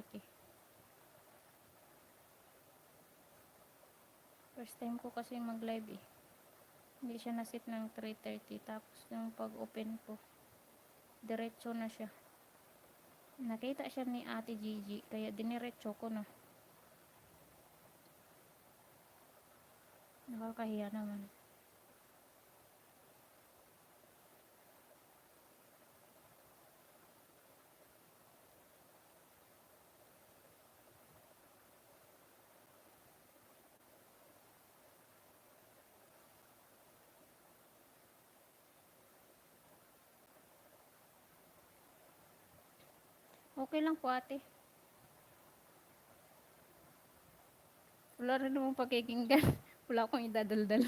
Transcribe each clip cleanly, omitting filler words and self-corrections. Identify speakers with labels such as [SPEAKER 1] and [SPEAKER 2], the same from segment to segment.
[SPEAKER 1] 3:30. First time ko kasi mag-live eh. Hindi siya nasit ng 3:30. Tapos yung pag-open ko, diretso na siya. Nakita siya ni Ate Gigi, kaya diniretso ko na. Nakakahiya naman. Okay lang po ate. Wala rin namang pakikinggan. Wala akong idadaldal.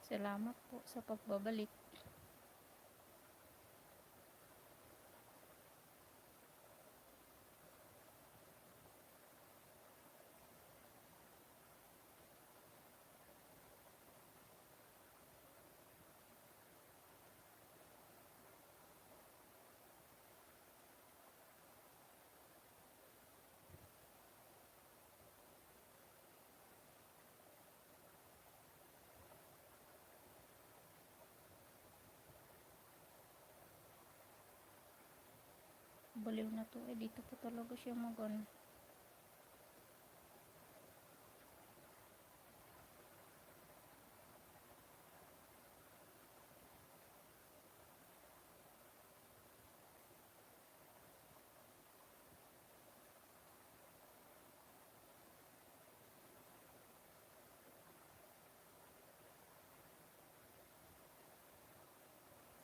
[SPEAKER 1] Salamat po sa pagbabalik. Baliw na to eh. Dito po talaga siya mag-ano.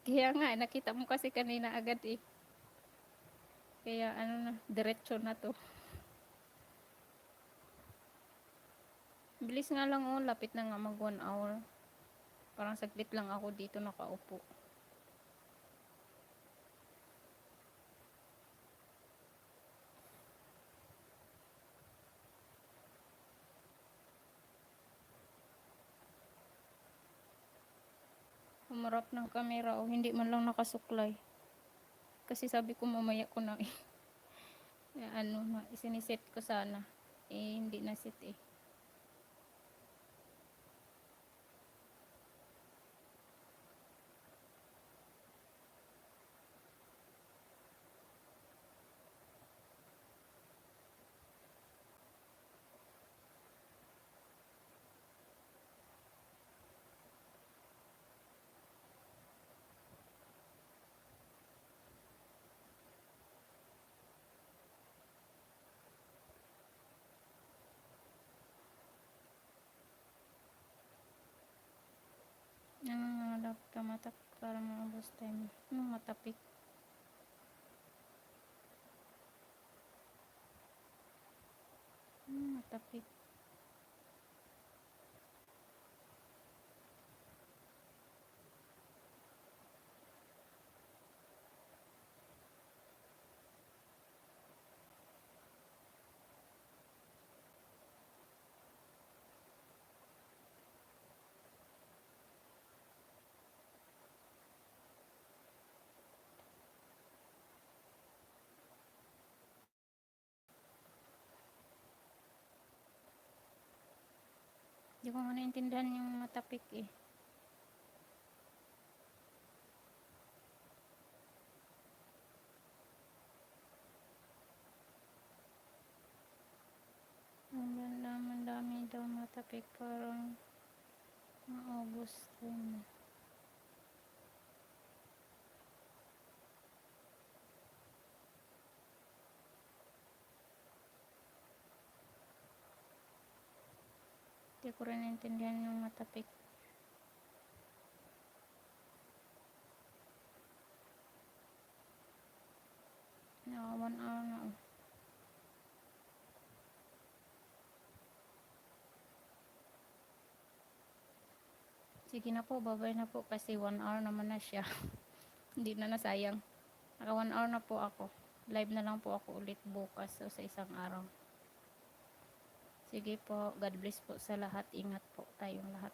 [SPEAKER 1] Kaya nga, nakita mo kasi kanina agad eh. Kaya ano na, diretso na to. Bilis nga lang oh, lapit na nga mag 1 hour. Parang saglit lang ako dito nakaupo. Humarap ng camera oh, hindi man lang nakasuklay. Kasi sabi ko mamaya ko na eh. Ano na, isiniset ko sana. Eh, hindi na set eh. Nangangalap ka matapik para maubos time. Matapik. Matapik. Hindi ko nga naintindihan yung matapik eh. Ang dami daw matapik parang maubos time. Hindi ko rin naintindihan yung matapik. Naka 1 hour na oh. Sige na po, babay na po kasi 1 hour naman na siya. Hindi na nasayang. Naka 1 hour na po ako. Live na lang po ako ulit bukas o sa isang araw. Sige po, God bless po sa lahat. Ingat po tayong lahat.